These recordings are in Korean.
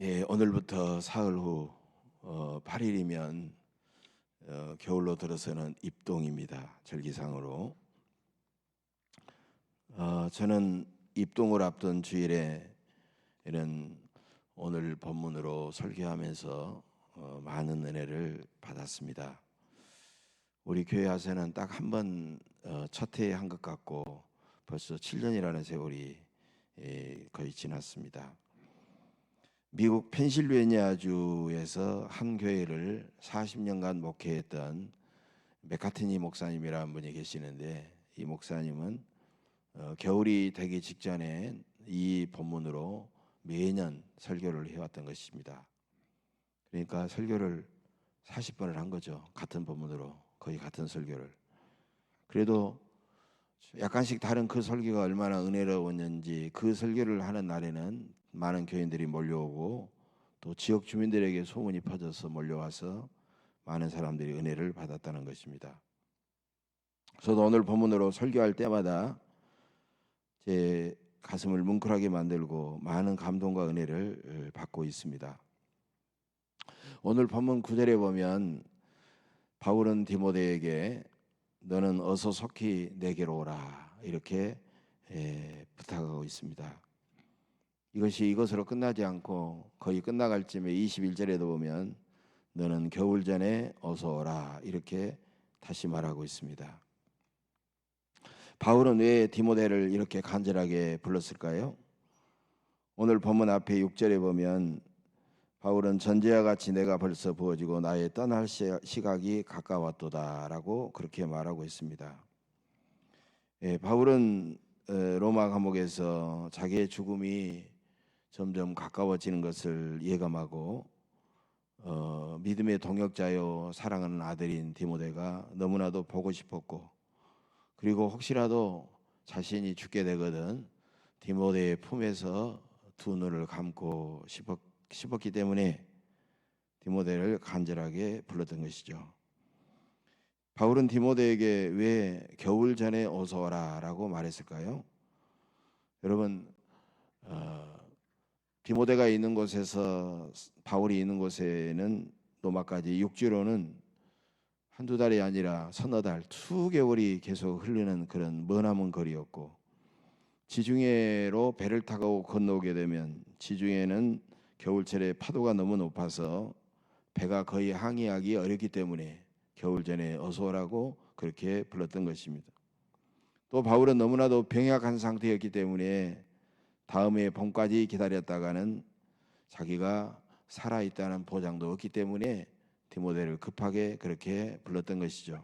예, 오늘부터 사흘 후 8일이면 겨울로 들어서는 입동입니다. 절기상으로. 저는 입동을 앞둔 주일에는 오늘 본문으로 설교하면서 많은 은혜를 받았습니다. 우리 교회 와서는 딱 한 번 첫 해에 한 것 같고 벌써 7년이라는 세월이 거의 지났습니다. 미국 펜실베니아주에서 한 교회를 40년간 목회했던 맥카트니 목사님이라는 분이 계시는데, 이 목사님은 겨울이 되기 직전에 이 본문으로 매년 설교를 해왔던 것입니다. 그러니까 설교를 40번을 한 거죠. 같은 본문으로 거의 같은 설교를. 그래도 약간씩 다른 그 설교가 얼마나 은혜로웠는지, 그 설교를 하는 날에는 많은 교인들이 몰려오고 또 지역 주민들에게 소문이 퍼져서 몰려와서 많은 사람들이 은혜를 받았다는 것입니다. 저도 오늘 본문으로 설교할 때마다 제 가슴을 뭉클하게 만들고 많은 감동과 은혜를 받고 있습니다. 오늘 본문 9절에 보면 바울은 디모데에게 너는 어서 속히 내게로 오라 이렇게 부탁하고 있습니다. 이것으로 끝나지 않고 거의 끝나갈 쯤에 21절에도 보면 너는 겨울 전에 어서 오라 이렇게 다시 말하고 있습니다. 바울은 왜 디모데를 이렇게 간절하게 불렀을까요? 오늘 본문 앞에 6절에 보면 바울은 전제와 같이 내가 벌써 부어지고 나의 떠날 시각이 가까웠도다 라고 그렇게 말하고 있습니다. 바울은 로마 감옥에서 자기의 죽음이 점점 가까워지는 것을 예감하고 믿음의 동역자요 사랑하는 아들인 디모데가 너무나도 보고 싶었고, 그리고 혹시라도 자신이 죽게 되거든 디모데의 품에서 두 눈을 감고 싶었기 때문에 디모데를 간절하게 불렀던 것이죠. 바울은 디모데에게 왜 겨울 전에 어서 오라 라고 말했을까요? 여러분, 디모데가 있는 곳에서 바울이 있는 곳에는 로마까지 육지로는 한두 달이 아니라 서너 달, 2개월이 계속 흐르는 그런 머나먼 거리였고, 지중해로 배를 타고 건너오게 되면 지중해는 겨울철에 파도가 너무 높아서 배가 거의 항해하기 어렵기 때문에 겨울 전에 어서 오라고 그렇게 불렀던 것입니다. 또 바울은 너무나도 병약한 상태였기 때문에 다음에 봄까지 기다렸다가는 자기가 살아있다는 보장도 없기 때문에 디모데를 급하게 그렇게 불렀던 것이죠.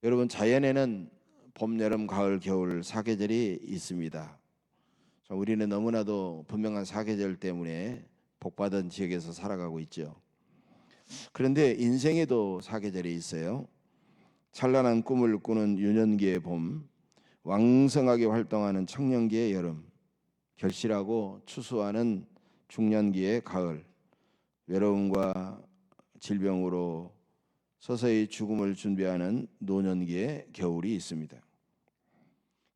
여러분, 자연에는 봄, 여름, 가을, 겨울 사계절이 있습니다. 우리는 너무나도 분명한 사계절 때문에 복받은 지역에서 살아가고 있죠. 그런데 인생에도 사계절이 있어요. 찬란한 꿈을 꾸는 유년기의 봄, 왕성하게 활동하는 청년기의 여름, 결실하고 추수하는 중년기의 가을, 외로움과 질병으로 서서히 죽음을 준비하는 노년기의 겨울이 있습니다.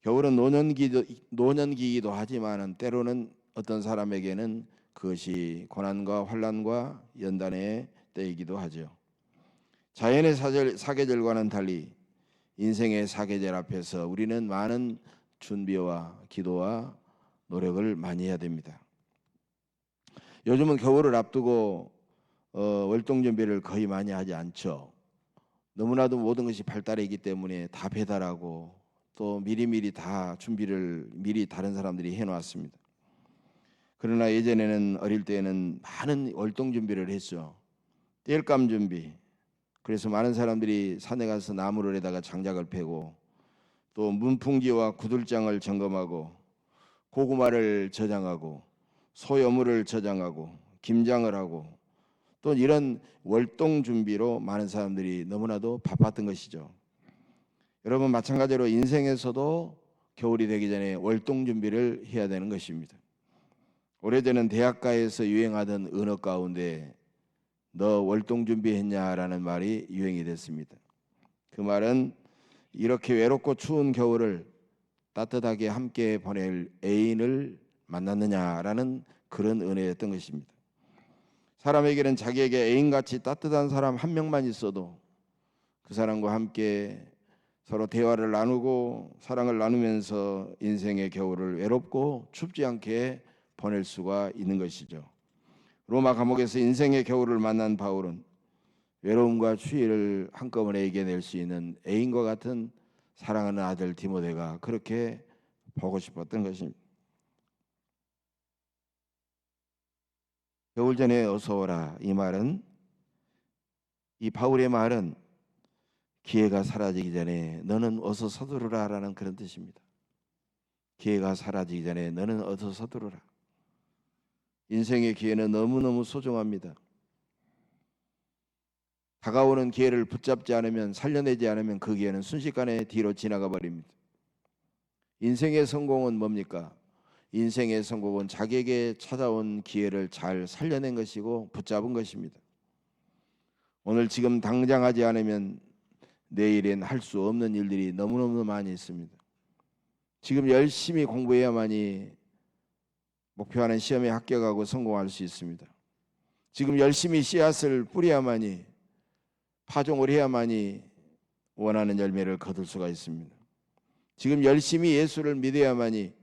겨울은 노년기이기도 하지만 때로는 어떤 사람에게는 그것이 고난과 환난과 연단의 때이기도 하죠. 자연의 사계절과는 달리 인생의 사계절 앞에서 우리는 많은 준비와 기도와 노력을 많이 해야 됩니다. 요즘은 겨울을 앞두고 월동 준비를 거의 많이 하지 않죠. 너무나도 모든 것이 발달해 있기 때문에 다 배달하고 또 미리미리 다 준비를 미리 다른 사람들이 해놓았습니다. 그러나 예전에는 어릴 때는 많은 월동 준비를 했죠. 땔감 준비. 그래서 많은 사람들이 산에 가서 나무를에다가 장작을 패고 또 문풍지와 구들장을 점검하고 고구마를 저장하고 소여물을 저장하고 김장을 하고 또 이런 월동 준비로 많은 사람들이 너무나도 바빴던 것이죠. 여러분, 마찬가지로 인생에서도 겨울이 되기 전에 월동 준비를 해야 되는 것입니다. 오래전엔 대학가에서 유행하던 언어 가운데 너 월동 준비했냐라는 말이 유행이 됐습니다. 그 말은 이렇게 외롭고 추운 겨울을 따뜻하게 함께 보낼 애인을 만났느냐라는 그런 은혜였던 것입니다. 사람에게는 자기에게 애인같이 따뜻한 사람 한 명만 있어도 그 사람과 함께 서로 대화를 나누고 사랑을 나누면서 인생의 겨울을 외롭고 춥지 않게 보낼 수가 있는 것이죠. 로마 감옥에서 인생의 겨울을 만난 바울은 외로움과 추위를 한꺼번에 이겨낼 수 있는 애인과 같은 사랑하는 아들 디모데가 그렇게 보고 싶었던 것입니다. 겨울 전에 어서 오라, 이 말은, 이 바울의 말은 기회가 사라지기 전에 너는 어서 서두르라 라는 그런 뜻입니다. 기회가 사라지기 전에 너는 어서 서두르라. 인생의 기회는 너무너무 소중합니다. 다가오는 기회를 붙잡지 않으면, 살려내지 않으면 그 기회는 순식간에 뒤로 지나가 버립니다. 인생의 성공은 뭡니까? 인생의 성공은 자기에게 찾아온 기회를 잘 살려낸 것이고 붙잡은 것입니다. 오늘 지금 당장 하지 않으면 내일엔 할 수 없는 일들이 너무너무 많이 있습니다. 지금 열심히 공부해야만이 목표하는 시험에 합격하고 성공할 수 있습니다. 지금 열심히 씨앗을 뿌려야만이, 파종을 해야만이 원하는 열매를 거둘 수가 있습니다. 지금 열심히 예수를 믿어야만이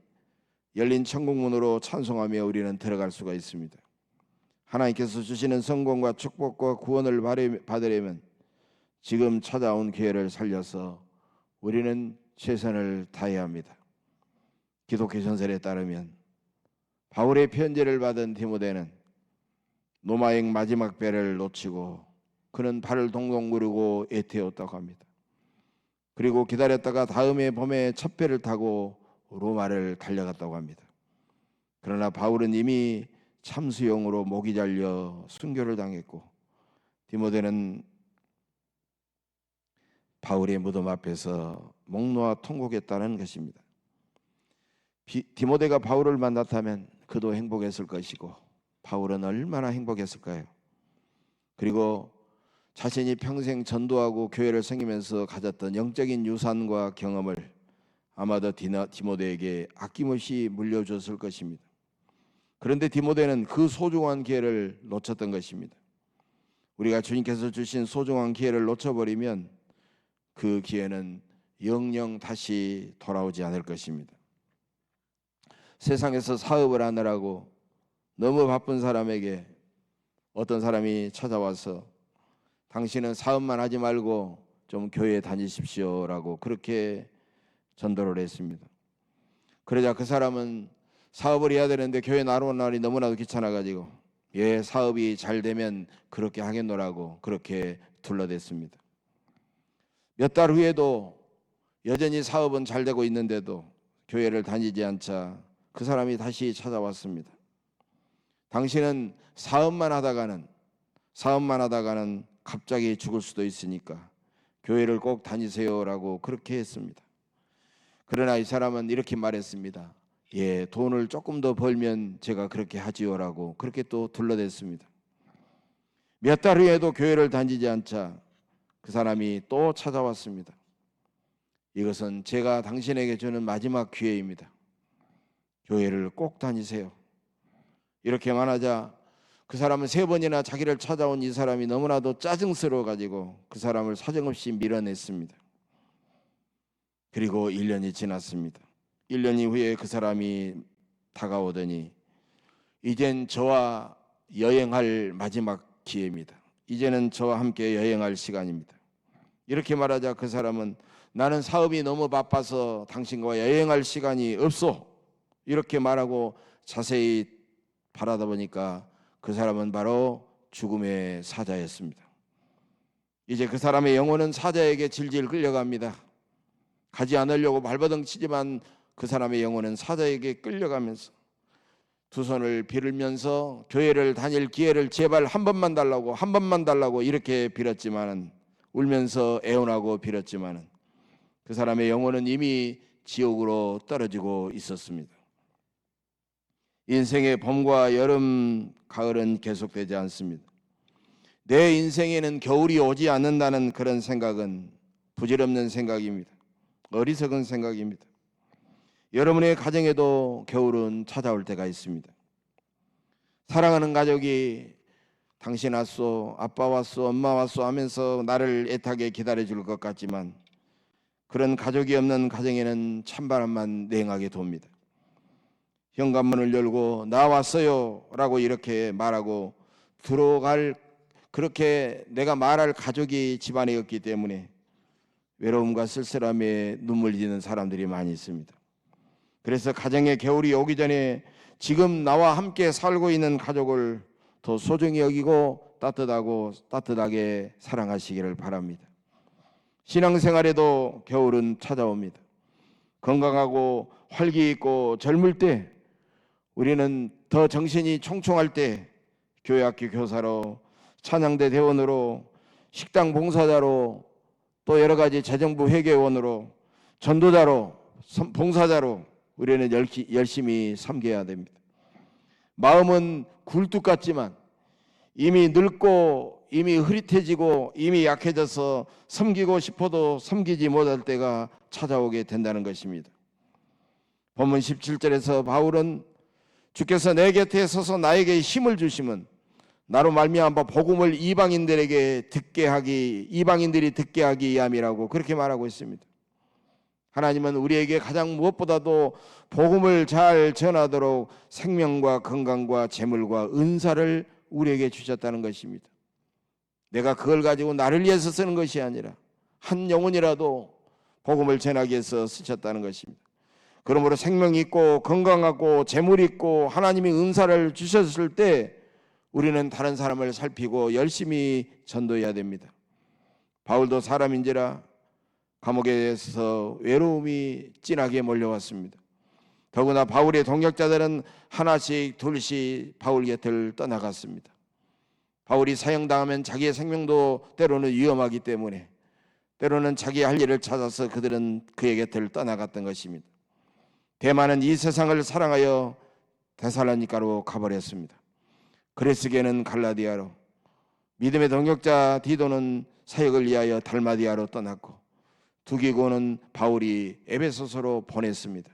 열린 천국문으로 찬송하며 우리는 들어갈 수가 있습니다. 하나님께서 주시는 성공과 축복과 구원을 받으려면 지금 찾아온 기회를 살려서 우리는 최선을 다해야 합니다. 기독교 전설에 따르면 바울의 편지를 받은 디모데는 노마행 마지막 배를 놓치고 그는 발을 동동 구르고 애태웠다고 합니다. 그리고 기다렸다가 다음해 봄에 첫 배를 타고 로마를 달려갔다고 합니다. 그러나 바울은 이미 참수용으로 목이 잘려 순교를 당했고 디모데는 바울의 무덤 앞에서 목 놓아 통곡했다는 것입니다. 디모데가 바울을 만났다면 그도 행복했을 것이고 바울은 얼마나 행복했을까요? 그리고 자신이 평생 전도하고 교회를 섬기면서 가졌던 영적인 유산과 경험을 아마도 디모데에게 아낌없이 물려줬을 것입니다. 그런데 디모데는 그 소중한 기회를 놓쳤던 것입니다. 우리가 주님께서 주신 소중한 기회를 놓쳐버리면 그 기회는 영영 다시 돌아오지 않을 것입니다. 세상에서 사업을 하느라고 너무 바쁜 사람에게 어떤 사람이 찾아와서 당신은 사업만 하지 말고 좀 교회에 다니십시오라고 그렇게 전도를 했습니다. 그러자 그 사람은 사업을 해야 되는데 교회 나오는 날이 너무나도 귀찮아가지고 사업이 잘 되면 그렇게 하겠노라고 그렇게 둘러댔습니다. 몇 달 후에도 여전히 사업은 잘 되고 있는데도 교회를 다니지 않자 그 사람이 다시 찾아왔습니다. 당신은 사업만 하다가는 갑자기 죽을 수도 있으니까 교회를 꼭 다니세요라고 그렇게 했습니다. 그러나 이 사람은 이렇게 말했습니다. 돈을 조금 더 벌면 제가 그렇게 하지요라고 그렇게 또 둘러댔습니다. 몇 달 후에도 교회를 다니지 않자 그 사람이 또 찾아왔습니다. 이것은 제가 당신에게 주는 마지막 기회입니다. 교회를 꼭 다니세요. 이렇게 말하자 그 사람은 3번이나 자기를 찾아온 이 사람이 너무나도 짜증스러워가지고 그 사람을 사정없이 밀어냈습니다. 그리고 1년이 지났습니다. 1년 이후에 그 사람이 다가오더니 이젠 저와 여행할 마지막 기회입니다. 이제는 저와 함께 여행할 시간입니다. 이렇게 말하자 그 사람은 나는 사업이 너무 바빠서 당신과 여행할 시간이 없소. 이렇게 말하고 자세히 바라다 보니까 그 사람은 바로 죽음의 사자였습니다. 이제 그 사람의 영혼은 사자에게 질질 끌려갑니다. 가지 않으려고 발버둥 치지만 그 사람의 영혼은 사자에게 끌려가면서 두 손을 빌면서 교회를 다닐 기회를 제발 한 번만 달라고 이렇게 빌었지만은 울면서 애원하고 빌었지만은 그 사람의 영혼은 이미 지옥으로 떨어지고 있었습니다. 인생의 봄과 여름, 가을은 계속되지 않습니다. 내 인생에는 겨울이 오지 않는다는 그런 생각은 부질없는 생각입니다. 어리석은 생각입니다. 여러분의 가정에도 겨울은 찾아올 때가 있습니다. 사랑하는 가족이 당신 왔소, 아빠 왔소, 엄마 왔소 하면서 나를 애타게 기다려줄 것 같지만 그런 가족이 없는 가정에는 찬바람만 냉하게 돕니다. 현관문을 열고 나 왔어요 라고 이렇게 말하고 들어갈, 그렇게 내가 말할 가족이 집안에 없기 때문에 외로움과 쓸쓸함에 눈물 지는 사람들이 많이 있습니다. 그래서 가정의 겨울이 오기 전에 지금 나와 함께 살고 있는 가족을 더 소중히 여기고 따뜻하게 사랑하시기를 바랍니다. 신앙생활에도 겨울은 찾아옵니다. 건강하고 활기 있고 젊을 때, 우리는 더 정신이 총총할 때 교회학교 교사로, 찬양대 대원으로, 식당 봉사자로, 또 여러 가지 재정부 회계원으로, 전도자로, 봉사자로 우리는 열심히 섬겨야 됩니다. 마음은 굴뚝 같지만 이미 늙고 이미 흐릿해지고 이미 약해져서 섬기고 싶어도 섬기지 못할 때가 찾아오게 된다는 것입니다. 본문 17절에서 바울은 주께서 내 곁에 서서 나에게 힘을 주심은 나로 말미암아 복음을 이방인들이 듣게 하기 위함이라고 그렇게 말하고 있습니다. 하나님은 우리에게 가장 무엇보다도 복음을 잘 전하도록 생명과 건강과 재물과 은사를 우리에게 주셨다는 것입니다. 내가 그걸 가지고 나를 위해서 쓰는 것이 아니라 한 영혼이라도 복음을 전하기 위해서 쓰셨다는 것입니다. 그러므로 생명이 있고 건강하고 재물이 있고 하나님이 은사를 주셨을 때 우리는 다른 사람을 살피고 열심히 전도해야 됩니다. 바울도 사람인지라 감옥에서 외로움이 진하게 몰려왔습니다. 더구나 바울의 동역자들은 하나씩 둘씩 바울 곁을 떠나갔습니다. 바울이 사형당하면 자기의 생명도 때로는 위험하기 때문에 때로는 자기 할 일을 찾아서 그들은 그의 곁을 떠나갔던 것입니다. 대마는 이 세상을 사랑하여 데살로니가로 가버렸습니다. 그레스게는 갈라디아로, 믿음의 동역자 디도는 사역을 위하여 달마디아로 떠났고 두기고는 바울이 에베소서로 보냈습니다.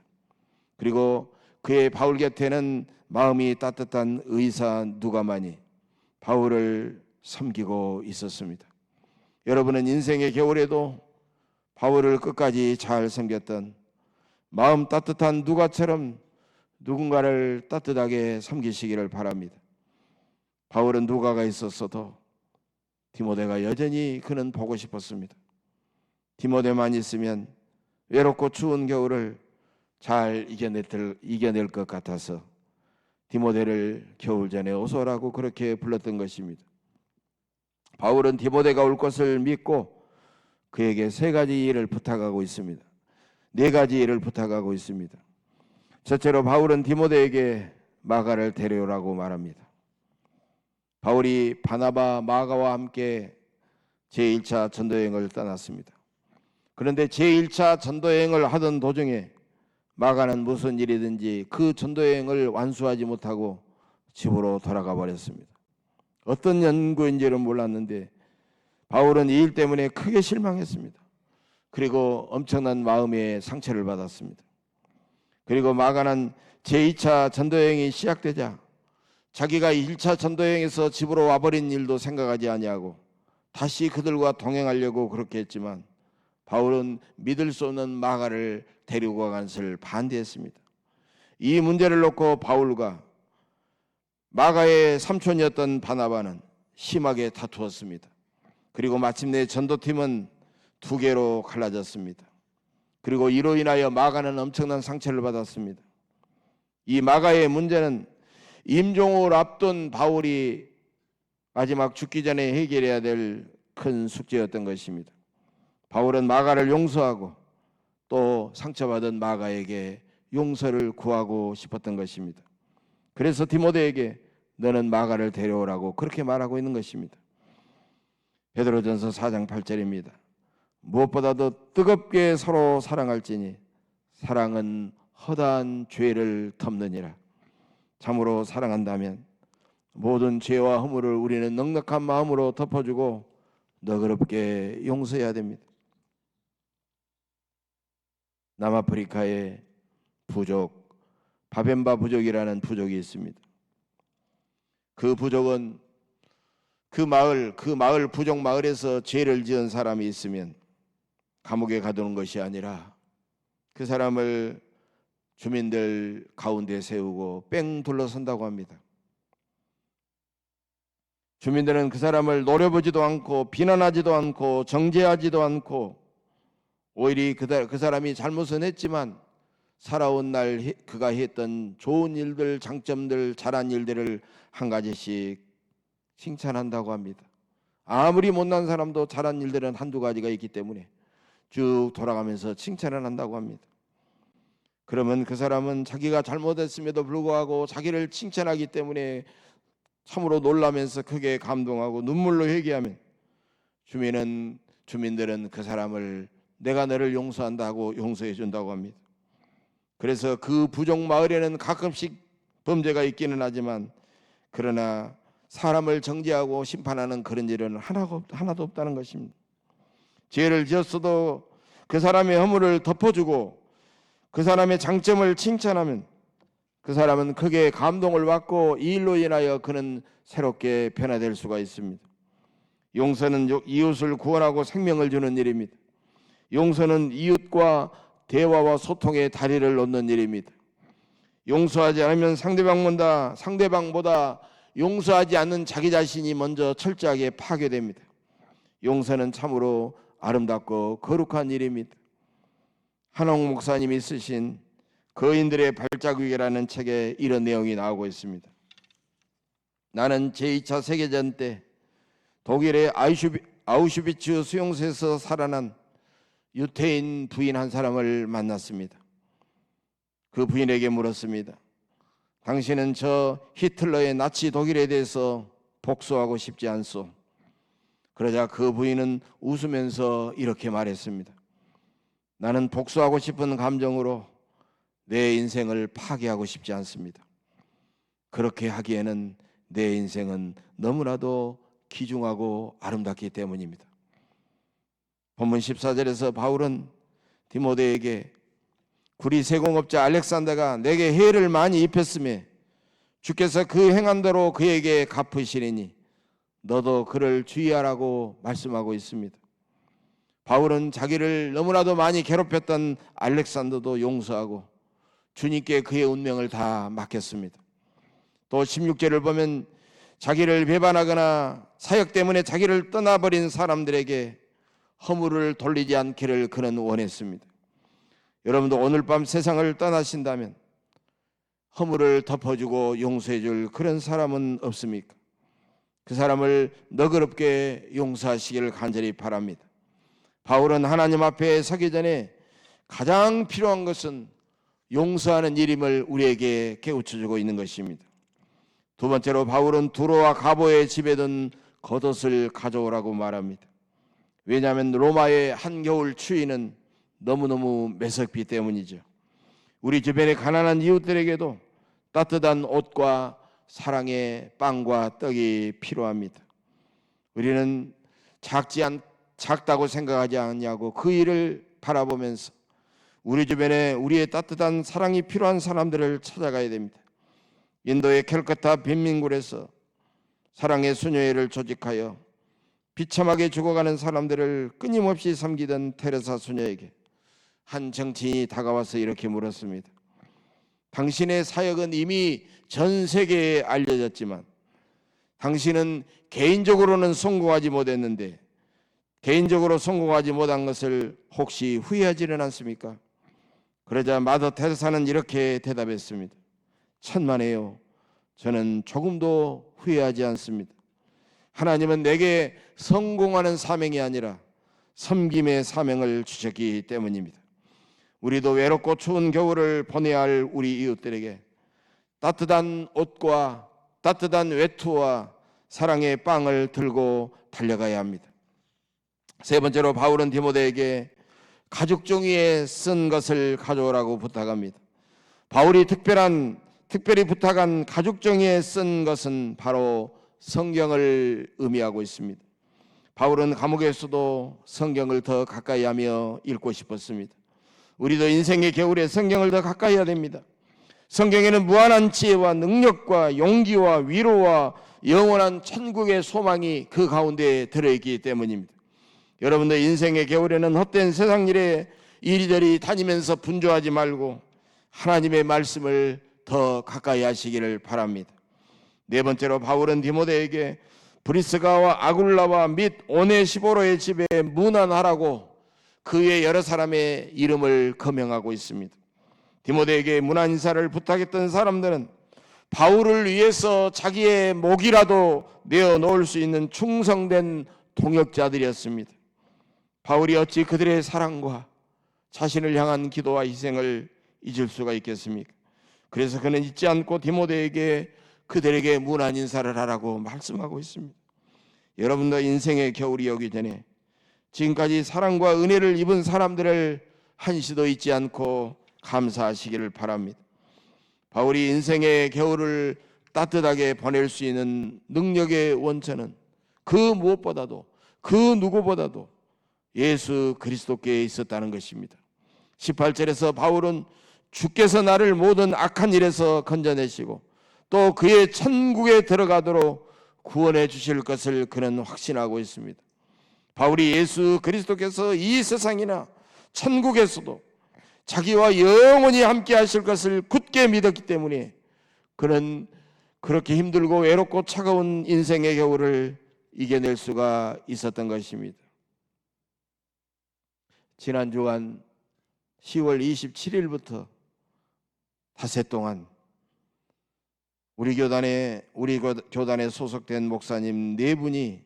그리고 그의 바울 곁에는 마음이 따뜻한 의사 누가만이 바울을 섬기고 있었습니다. 여러분은 인생의 겨울에도 바울을 끝까지 잘 섬겼던 마음 따뜻한 누가처럼 누군가를 따뜻하게 섬기시기를 바랍니다. 바울은 누가가 있었어도 디모데가 여전히 그는 보고 싶었습니다. 디모데만 있으면 외롭고 추운 겨울을 잘 이겨낼 것 같아서 디모데를 겨울 전에 오소라고 그렇게 불렀던 것입니다. 바울은 디모데가 올 것을 믿고 그에게 세 가지 일을 부탁하고 있습니다. 네 가지 일을 부탁하고 있습니다. 첫째로 바울은 디모데에게 마가를 데려오라고 말합니다. 바울이 바나바, 마가와 함께 제1차 전도여행을 떠났습니다. 그런데 제1차 전도여행을 하던 도중에 마가는 무슨 일이든지 그 전도여행을 완수하지 못하고 집으로 돌아가 버렸습니다. 어떤 연구인지는 몰랐는데 바울은 이 일 때문에 크게 실망했습니다. 그리고 엄청난 마음의 상처를 받았습니다. 그리고 마가는 제2차 전도여행이 시작되자 자기가 1차 전도여행에서 집으로 와버린 일도 생각하지 아니하고 다시 그들과 동행하려고 그렇게 했지만 바울은 믿을 수 없는 마가를 데리고 가는 것을 반대했습니다. 이 문제를 놓고 바울과 마가의 삼촌이었던 바나바는 심하게 다투었습니다. 그리고 마침내 전도팀은 두 개로 갈라졌습니다. 그리고 이로 인하여 마가는 엄청난 상처를 받았습니다. 이 마가의 문제는 임종을 앞둔 바울이 마지막 죽기 전에 해결해야 될 큰 숙제였던 것입니다. 바울은 마가를 용서하고 또 상처받은 마가에게 용서를 구하고 싶었던 것입니다. 그래서 디모데에게 너는 마가를 데려오라고 그렇게 말하고 있는 것입니다. 베드로전서 4장 8절입니다. 무엇보다도 뜨겁게 서로 사랑할지니 사랑은 허다한 죄를 덮느니라. 참으로 사랑한다면 모든 죄와 허물을 우리는 넉넉한 마음으로 덮어주고 너그럽게 용서해야 됩니다. 남아프리카에 부족, 바벤바 부족이라는 부족이 있습니다. 그 부족은 그 마을 부족 마을에서 죄를 지은 사람이 있으면 감옥에 가두는 것이 아니라 그 사람을 주민들 가운데 세우고 뺑 둘러선다고 합니다. 주민들은 그 사람을 노려보지도 않고 비난하지도 않고 정죄하지도 않고 오히려 그 사람이 잘못은 했지만 살아온 날 그가 했던 좋은 일들, 장점들, 잘한 일들을 한 가지씩 칭찬한다고 합니다. 아무리 못난 사람도 잘한 일들은 한두 가지가 있기 때문에 쭉 돌아가면서 칭찬을 한다고 합니다. 그러면 그 사람은 자기가 잘못했음에도 불구하고 자기를 칭찬하기 때문에 참으로 놀라면서 크게 감동하고 눈물로 회개하면 주민들은 그 사람을 내가 너를 용서한다 하고 용서해 준다고 합니다. 그래서 그 부족 마을에는 가끔씩 범죄가 있기는 하지만 그러나 사람을 정죄하고 심판하는 그런 일은 하나도 없다는 것입니다. 죄를 지었어도 그 사람의 허물을 덮어주고 그 사람의 장점을 칭찬하면 그 사람은 크게 감동을 받고 이 일로 인하여 그는 새롭게 변화될 수가 있습니다. 용서는 이웃을 구원하고 생명을 주는 일입니다. 용서는 이웃과 대화와 소통의 다리를 놓는 일입니다. 용서하지 않으면 상대방보다 용서하지 않는 자기 자신이 먼저 철저하게 파괴됩니다. 용서는 참으로 아름답고 거룩한 일입니다. 한옥 목사님이 쓰신 거인들의 발자국이라는 책에 이런 내용이 나오고 있습니다. 나는 제2차 세계전 때 독일의 아우슈비츠 수용소에서 살아난 유태인 부인 한 사람을 만났습니다. 그 부인에게 물었습니다. 당신은 저 히틀러의 나치 독일에 대해서 복수하고 싶지 않소? 그러자 그 부인은 웃으면서 이렇게 말했습니다. 나는 복수하고 싶은 감정으로 내 인생을 파괴하고 싶지 않습니다. 그렇게 하기에는 내 인생은 너무나도 귀중하고 아름답기 때문입니다. 본문 14절에서 바울은 디모데에게 구리 세공업자 알렉산더가 내게 해를 많이 입혔으며 주께서 그 행한 대로 그에게 갚으시리니 너도 그를 주의하라고 말씀하고 있습니다. 바울은 자기를 너무나도 많이 괴롭혔던 알렉산더도 용서하고 주님께 그의 운명을 다 맡겼습니다. 또 16절을 보면 자기를 배반하거나 사역 때문에 자기를 떠나버린 사람들에게 허물을 돌리지 않기를 그는 원했습니다. 여러분도 오늘 밤 세상을 떠나신다면 허물을 덮어주고 용서해줄 그런 사람은 없습니까? 그 사람을 너그럽게 용서하시기를 간절히 바랍니다. 바울은 하나님 앞에 서기 전에 가장 필요한 것은 용서하는 일임을 우리에게 깨우쳐주고 있는 것입니다. 두 번째로 바울은 두로와 가보의 집에 든 겉옷을 가져오라고 말합니다. 왜냐하면 로마의 한겨울 추위는 너무너무 매섭기 때문이죠. 우리 주변의 가난한 이웃들에게도 따뜻한 옷과 사랑의 빵과 떡이 필요합니다. 우리는 작다고 생각하지 않냐고 그 일을 바라보면서 우리 주변에 우리의 따뜻한 사랑이 필요한 사람들을 찾아가야 됩니다. 인도의 캘커타 빈민굴에서 사랑의 수녀회를 조직하여 비참하게 죽어가는 사람들을 끊임없이 섬기던 테레사 수녀에게 한 정치인이 다가와서 이렇게 물었습니다. 당신의 사역은 이미 전 세계에 알려졌지만 당신은 개인적으로는 성공하지 못했는데 개인적으로 성공하지 못한 것을 혹시 후회하지는 않습니까? 그러자 마더 테레사는 이렇게 대답했습니다. 천만에요. 저는 조금도 후회하지 않습니다. 하나님은 내게 성공하는 사명이 아니라 섬김의 사명을 주셨기 때문입니다. 우리도 외롭고 추운 겨울을 보내야 할 우리 이웃들에게 따뜻한 옷과 따뜻한 외투와 사랑의 빵을 들고 달려가야 합니다. 세 번째로 바울은 디모데에게 가죽 종이에 쓴 것을 가져오라고 부탁합니다. 바울이 특별히 부탁한 가죽 종이에 쓴 것은 바로 성경을 의미하고 있습니다. 바울은 감옥에서도 성경을 더 가까이 하며 읽고 싶었습니다. 우리도 인생의 겨울에 성경을 더 가까이 해야 됩니다. 성경에는 무한한 지혜와 능력과 용기와 위로와 영원한 천국의 소망이 그 가운데에 들어있기 때문입니다. 여러분들 인생의 겨울에는 헛된 세상 일에 이리저리 다니면서 분주하지 말고 하나님의 말씀을 더 가까이 하시기를 바랍니다. 네 번째로 바울은 디모데에게 브리스가와 아굴라와 및 오네시보로의 집에 문안하라고 그 외 여러 사람의 이름을 거명하고 있습니다. 디모데에게 문안 인사를 부탁했던 사람들은 바울을 위해서 자기의 목이라도 내어놓을 수 있는 충성된 동역자들이었습니다. 바울이 어찌 그들의 사랑과 자신을 향한 기도와 희생을 잊을 수가 있겠습니까? 그래서 그는 잊지 않고 디모데에게 그들에게 문안 인사를 하라고 말씀하고 있습니다. 여러분도 인생의 겨울이 오기 전에 지금까지 사랑과 은혜를 입은 사람들을 한시도 잊지 않고 감사하시기를 바랍니다. 바울이 인생의 겨울을 따뜻하게 보낼 수 있는 능력의 원천은 그 무엇보다도 그 누구보다도 예수 그리스도께 있었다는 것입니다. 18절에서 바울은 주께서 나를 모든 악한 일에서 건져내시고 또 그의 천국에 들어가도록 구원해 주실 것을 그는 확신하고 있습니다. 바울이 예수 그리스도께서 이 세상이나 천국에서도 자기와 영원히 함께 하실 것을 굳게 믿었기 때문에 그는 그렇게 힘들고 외롭고 차가운 인생의 겨울을 이겨낼 수가 있었던 것입니다. 지난 주간 10월 27일부터 닷새 동안 우리 교단에 소속된 목사님 4분이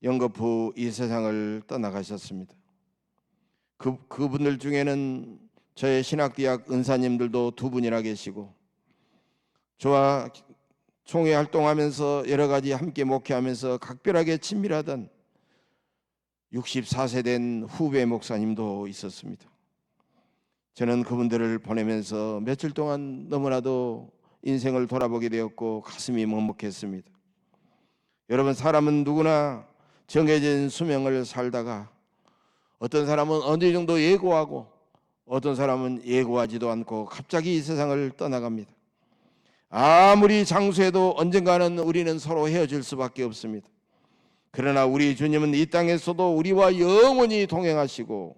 영겁 후 이 세상을 떠나가셨습니다. 그분들 중에는 저의 신학대학 은사님들도 2분이나 계시고 저와 총회 활동하면서 여러 가지 함께 목회하면서 각별하게 친밀하던 64세 된 후배 목사님도 있었습니다. 저는 그분들을 보내면서 며칠 동안 너무나도 인생을 돌아보게 되었고 가슴이 먹먹했습니다. 여러분, 사람은 누구나 정해진 수명을 살다가 어떤 사람은 어느 정도 예고하고 어떤 사람은 예고하지도 않고 갑자기 이 세상을 떠나갑니다. 아무리 장수해도 언젠가는 우리는 서로 헤어질 수밖에 없습니다. 그러나 우리 주님은 이 땅에서도 우리와 영원히 동행하시고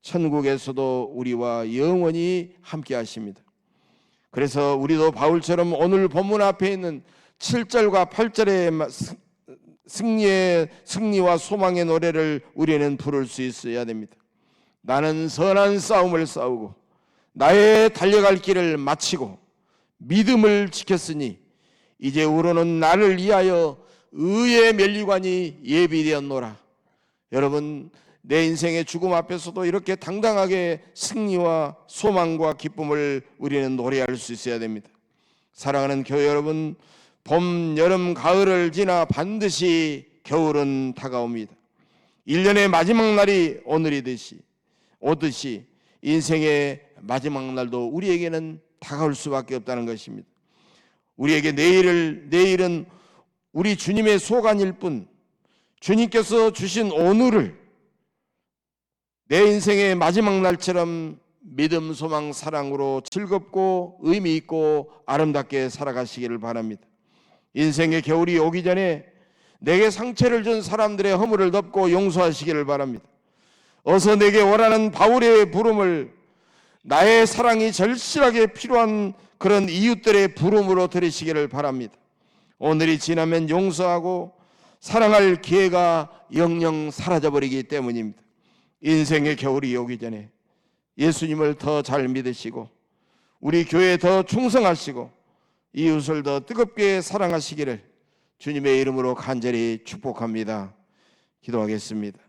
천국에서도 우리와 영원히 함께 하십니다. 그래서 우리도 바울처럼 오늘 본문 앞에 있는 7절과 8절의 승리와 소망의 노래를 우리는 부를 수 있어야 됩니다. 나는 선한 싸움을 싸우고 나의 달려갈 길을 마치고 믿음을 지켰으니 이제 우로는 나를 위하여 의의 면류관이 예비되었노라. 여러분, 내 인생의 죽음 앞에서도 이렇게 당당하게 승리와 소망과 기쁨을 우리는 노래할 수 있어야 됩니다. 사랑하는 교회 여러분, 봄, 여름, 가을을 지나 반드시 겨울은 다가옵니다. 1년의 마지막 날이 오듯이 인생의 마지막 날도 우리에게는 다가올 수밖에 없다는 것입니다. 우리에게 내일은 우리 주님의 소관일 뿐, 주님께서 주신 오늘을 내 인생의 마지막 날처럼 믿음, 소망, 사랑으로 즐겁고 의미 있고 아름답게 살아가시기를 바랍니다. 인생의 겨울이 오기 전에 내게 상처를 준 사람들의 허물을 덮고 용서하시기를 바랍니다. 어서 내게 오라는 바울의 부름을 나의 사랑이 절실하게 필요한 그런 이웃들의 부름으로 들으시기를 바랍니다. 오늘이 지나면 용서하고 사랑할 기회가 영영 사라져버리기 때문입니다. 인생의 겨울이 오기 전에 예수님을 더 잘 믿으시고 우리 교회에 더 충성하시고 이웃을 더 뜨겁게 사랑하시기를 주님의 이름으로 간절히 축복합니다. 기도하겠습니다.